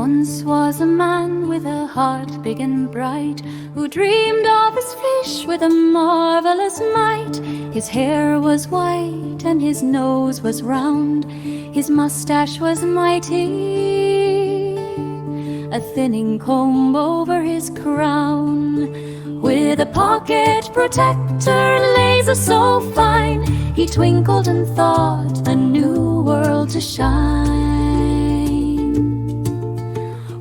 Once was a man with a heart big and bright, who dreamed of his fish with a marvelous might. His hair was white and his nose was round, his mustache was mighty, a thinning comb over his crown. With a pocket protector and laser so fine, he twinkled and thought a new world to shine.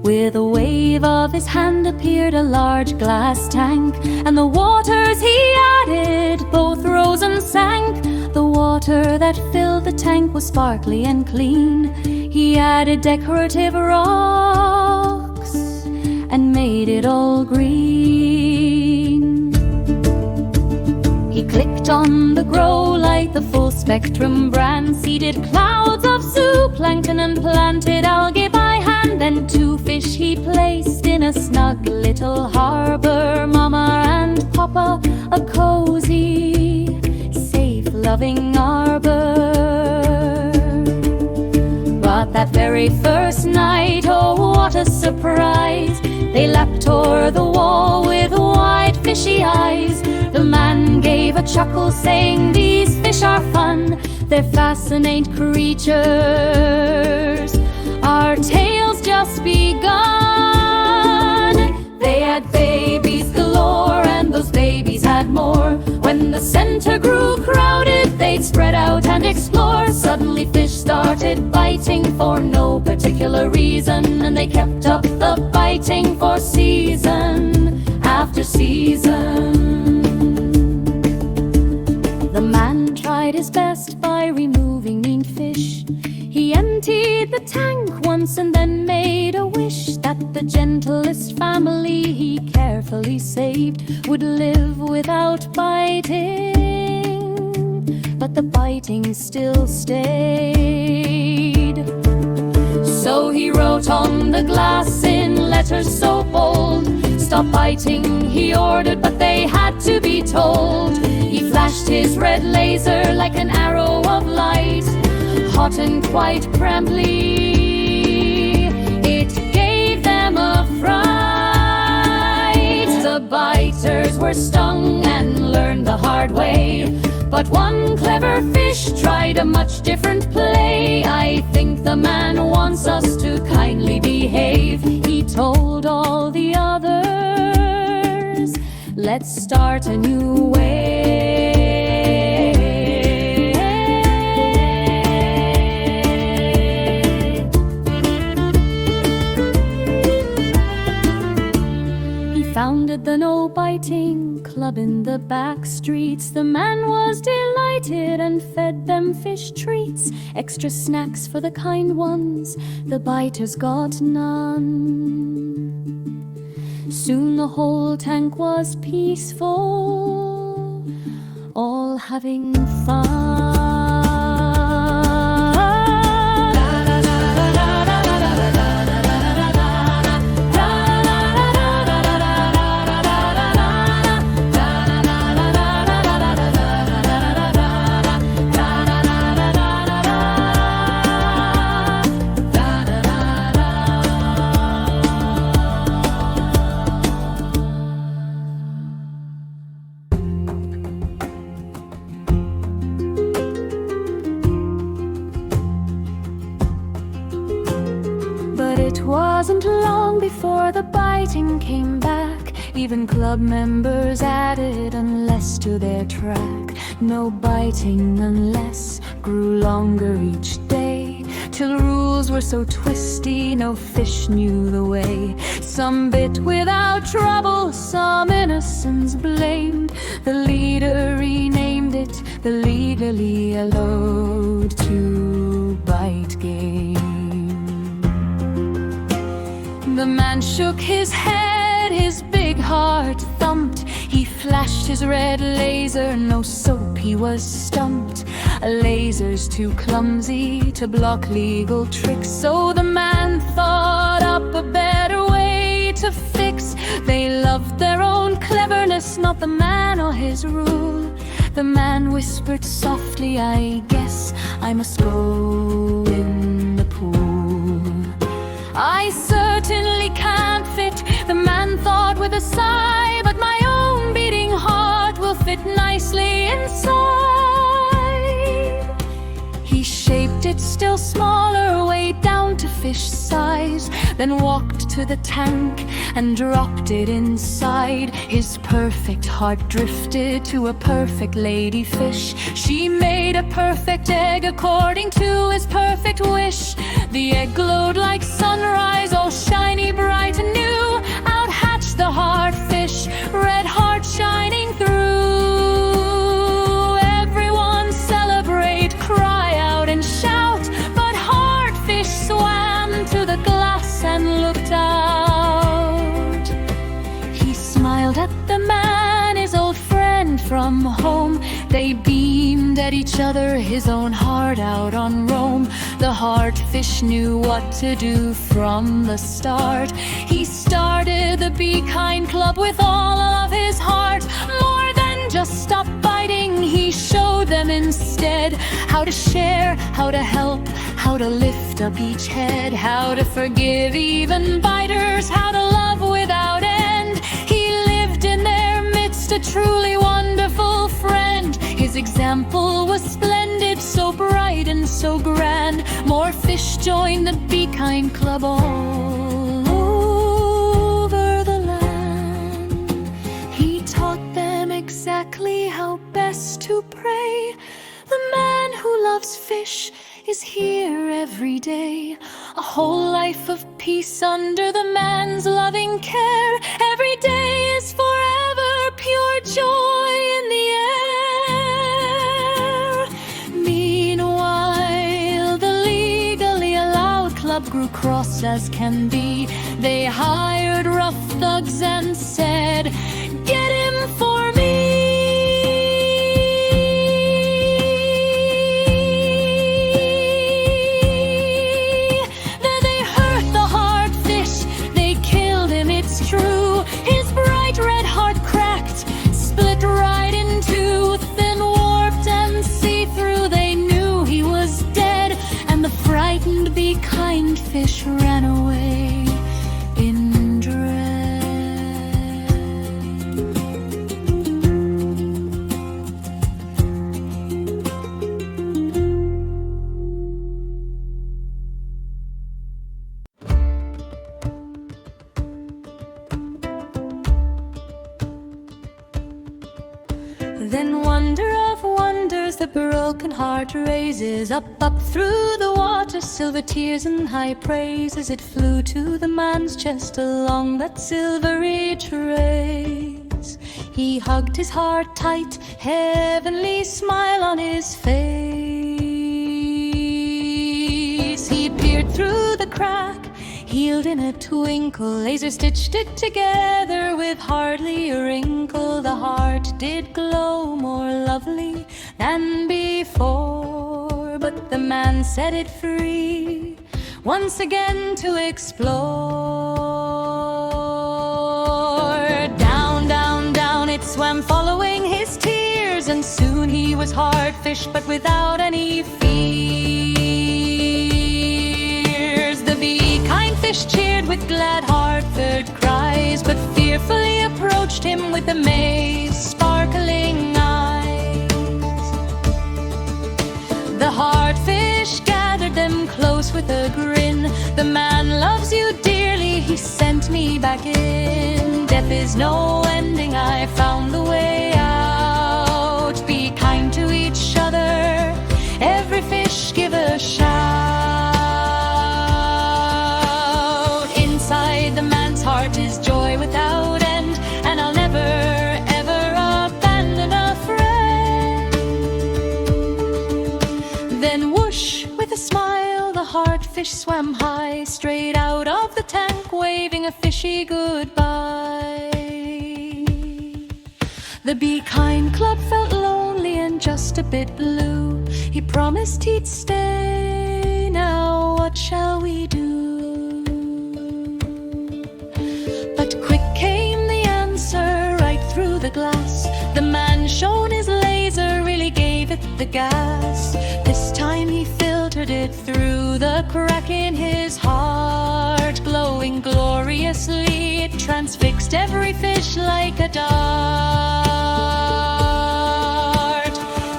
With a wave of his hand appeared a large glass tank, and the waters he added both rose and sank. The water that filled the tank was sparkly and clean. He added decorative rocks and made it all green. He clicked on the grow light, the full spectrum brand, seeded clouds of zooplankton and planted algae by hand. Then 2 fish he placed in a snug little harbor, Mama and Papa, a cozy, safe, loving arbor. But that very first night, oh what a surprise, they leapt o'er the wall with wide fishy eyes. The man gave a chuckle saying, "These fish are fun, they're fascinate creatures. Our tale's just begun." They had babies galore, and those babies had more. When the center grew crowded, they'd spread out and explore. Suddenly fish started biting for no particular reason, and they kept up the biting for season after season. The man tried his best by removing mean fish. He emptied the tank once and then made a wish that the gentlest family he carefully saved would live without biting. But the biting still stayed. So he wrote on the glass in letters so bold, "Stop biting," he ordered, but they had to be told. He flashed his red laser like an arrow of light, hot and quite promptly it gave them a fright. The biters were stung and learned the hard way, but one clever fish tried a much different play. "I think the man wants us to kindly behave," he told all the others. "Let's start a new way." Founded the No Biting Club in the back streets. The man was delighted and fed them fish treats, extra snacks for the kind ones, the biters got none. Soon the whole tank was peaceful, all having fun. It wasn't long before the biting came back. Even club members added unless to their track. No biting unless grew longer each day, till rules were so twisty no fish knew the way. Some bit without trouble, some innocents blamed. The leader renamed it the legally allowed to bite game. The man shook his head, his big heart thumped. He flashed his red laser, no soap, he was stumped. A laser's too clumsy to block legal tricks, so the man thought up a better way to fix. They loved their own cleverness, not the man or his rule. The man whispered softly, "I guess I must go in the pool." I searched a sigh, but my own beating heart will fit nicely inside. He shaped it still smaller, way down to fish size, then walked to the tank and dropped it inside. His perfect heart drifted to a perfect lady fish. She made a perfect egg according to his perfect wish. The egg glowed like sunrise, all shiny, bright and new. Out hatched the heart fish, red heart shining through. Everyone celebrate, cry out and shout, but heart fish swam to the glass and looked out. He smiled at the man, his old friend from home. They beamed at each other, his own heart out on Rome. The heart fish knew what to do from the start. He started the Be Kind Club with all of his heart. More than just stop biting, he showed them instead how to share, how to help, how to lift up each head, how to forgive even biters, how to love without end. He lived in their midst, a truly wonderful friend. His example was splendid, so bright and so grand. More fish joined the Be Kind Club all over the land. He taught them exactly how best to pray. The man who loves fish is here every day. A whole life of peace under the man's loving care. Every day is forever pure joy in the air. Meanwhile, the legally allowed club grew cross as can be. They hired rough thugs and said, "Get him for me." Be Kind fish ran away in dread. Then wonder of wonders, the broken heart raises up, up through the water, silver tears and high praises. It flew to the man's chest along that silvery trace. He hugged his heart tight, heavenly smile on his face. He peered through the crack, healed in a twinkle, laser stitched it together with hardly a wrinkle. The heart did glow more lovely than before, but the man set it free once again to explore. Down, down, down it swam, following his tears, and soon he was hard fish, but without any fears. The Be Kind fish cheered with glad heart-filled cries, but fearfully approached him with amazed, sparkling eyes. The heart fish gathered them close with a grin. The man loves you dearly, he sent me back in. Death is no ending, I found the way out. Be kind to each other, every fish give a shout. Inside the man's heart is joy without end, and I'll never ever abandon a friend. Then whoosh, with a smile, the heart fish swam high, straight out of the tank, waving a fishy goodbye. The Be Kind Club felt lonely and just a bit blue. He promised he'd stay, now what shall we do? But quick came the answer right through the glass. The man shone his laser, really gave it the gas. This time he filtered it through the crack in his heart. Glowing gloriously, it transfixed sliced every fish like a dart.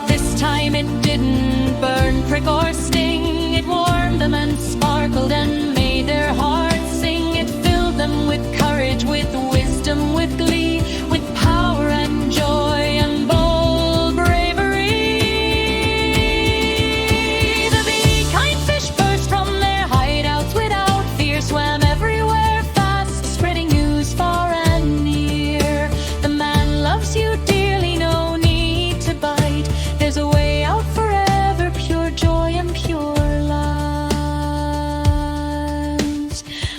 This time it didn't burn, prick, or sting. It warmed them and sparkled and made their hearts sing. It filled them with courage, with wisdom, with glee, with power and joy and bold bravery. The bee-kind fish burst from their hideouts without fear, swam everywhere fast, spreading news far and near. The man loves you dearly, no need to bite. There's a way out forever, pure joy and pure lies.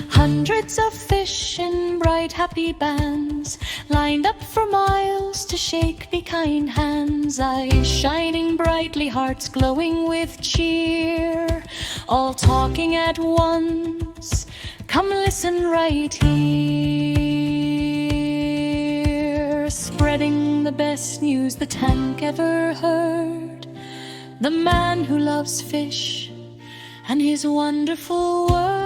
Hundreds of fish in bright happy bands lined up for miles to shake be-kind hands. Eyes shining brightly, hearts glowing with cheer, all talking at once. Come listen right here, spreading the best news the tank ever heard. The man who loves fish and his wonderful world.